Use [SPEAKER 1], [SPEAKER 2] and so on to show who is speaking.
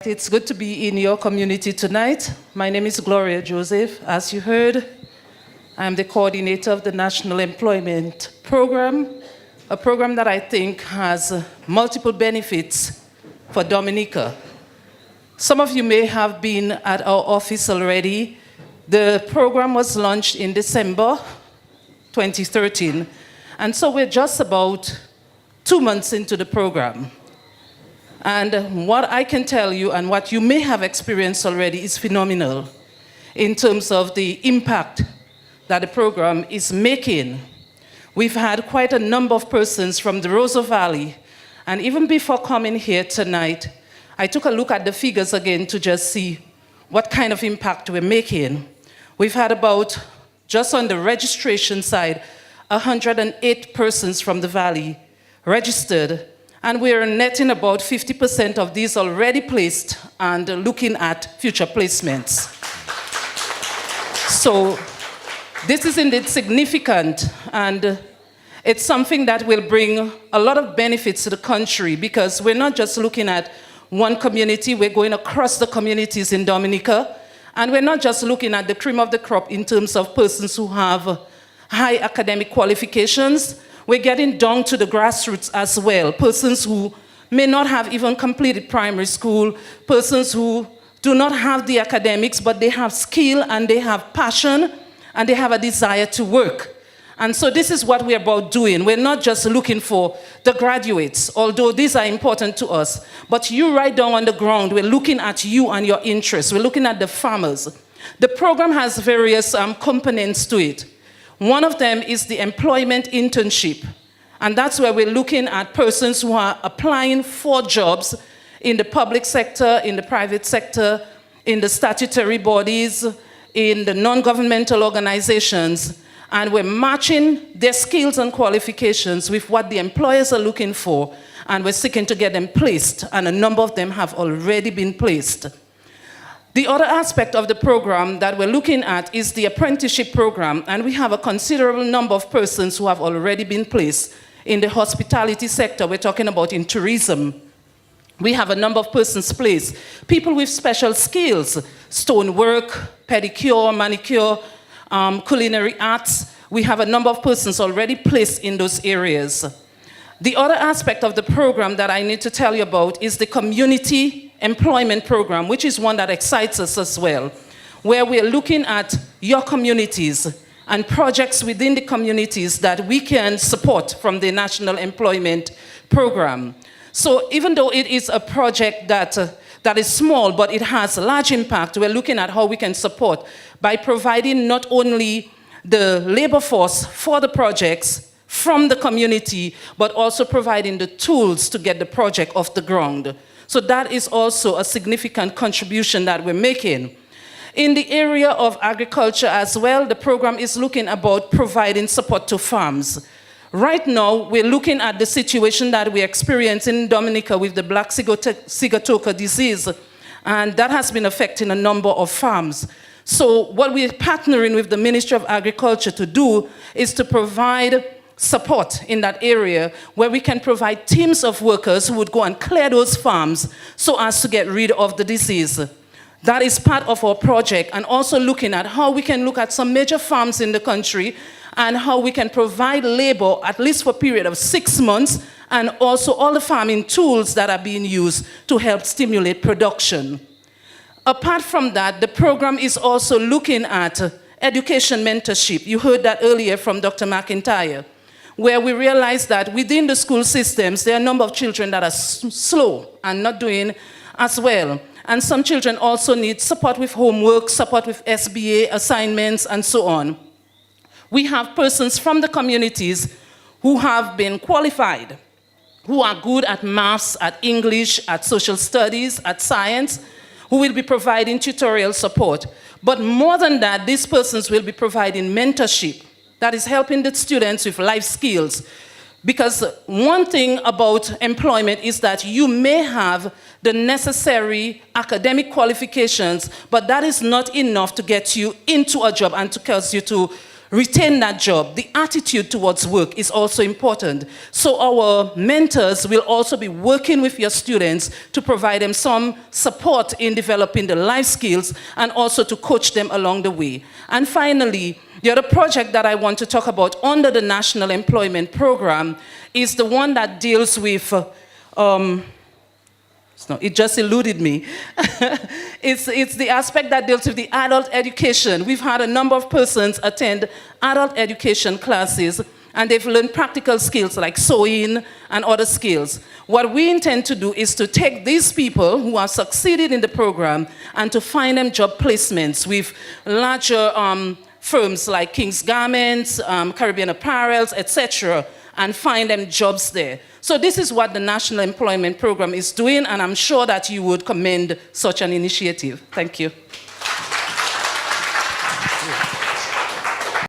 [SPEAKER 1] It's good to be in your community tonight. My name is Gloria Joseph. As you heard, I'm the coordinator of the National Employment Program, a program that I think has multiple benefits for Dominica. Some of you may have been at our office already. The program was launched in December 2013, and so we're just about 2 months into the program. And what I can tell you, and what you may have experienced already, is phenomenal in terms of the impact that the program is making. We've had quite a number of persons from the Roseau Valley, and even before coming here tonight, I took a look at the figures again to just see what kind of impact we're making. We've had about, just on the registration side, 108 persons from the Valley registered, and we're netting about 50% of these already placed and looking at future placements. So this is indeed significant, and it's something that will bring a lot of benefits to the country, because we're not just looking at one community, we're going across the communities in Dominica, and we're not just looking at the cream of the crop in terms of persons who have high academic qualifications. We're getting down to the grassroots as well, persons who may not have even completed primary school, persons who do not have the academics, but they have skill and they have passion and they have a desire to work. And so this is what we're about doing. We're not just looking for the graduates, although these are important to us, but you right down on the ground, we're looking at you and your interests. We're looking at the farmers. The program has various components to it. One of them is the employment internship, and that's where we're looking at persons who are applying for jobs in the public sector, in the private sector, in the statutory bodies, in the non-governmental organizations, and we're matching their skills and qualifications with what the employers are looking for, and we're seeking to get them placed, and a number of them have already been placed. The other aspect of the program that we're looking at is the apprenticeship program, and we have a considerable number of persons who have already been placed in the hospitality sector. We're talking about in tourism. We have a number of persons placed, people with special skills, stonework, pedicure, manicure, culinary arts. We have a number of persons already placed in those areas. The other aspect of the program that I need to tell you about is the community employment program, which is one that excites us as well, where we're looking at your communities and projects within the communities that we can support from the National Employment Program. So even though it is a project that is small, but it has a large impact, we're looking at how we can support by providing not only the labor force for the projects from the community, but also providing the tools to get the project off the ground. So that is also a significant contribution that we're making. In the area of agriculture as well, the program is looking about providing support to farms. Right now, we're looking at the situation that we experience in Dominica with the black sigatoka disease, and that has been affecting a number of farms. So what we're partnering with the Ministry of Agriculture to do is to provide support in that area, where we can provide teams of workers who would go and clear those farms so as to get rid of the disease. That is part of our project, and also looking at how we can look at some major farms in the country and how we can provide labor, at least for a period of 6 months, and also all the farming tools that are being used to help stimulate production. Apart from that, the program is also looking at education mentorship. You heard that earlier from Dr. McIntyre, where we realize that within the school systems, there are a number of children that are slow and not doing as well. And some children also need support with homework, support with SBA assignments, and so on. We have persons from the communities who have been qualified, who are good at maths, at English, at social studies, at science, who will be providing tutorial support. But more than that, these persons will be providing mentorship that is helping the students with life skills. Because one thing about employment is that you may have the necessary academic qualifications, but that is not enough to get you into a job and to cause you to retain that job. The attitude towards work is also important. So our mentors will also be working with your students to provide them some support in developing the life skills and also to coach them along the way. And finally, the other project that I want to talk about under the National Employment Program is the one that deals with no, it just eluded me. It's the aspect that deals with the adult education. We've had a number of persons attend adult education classes, and they've learned practical skills like sewing and other skills. What we intend to do is to take these people who have succeeded in the program and to find them job placements with larger firms like King's Garments, Caribbean Apparels, etc., and find them jobs there. So this is what the National Employment Program is doing, and I'm sure that you would commend such an initiative. Thank you.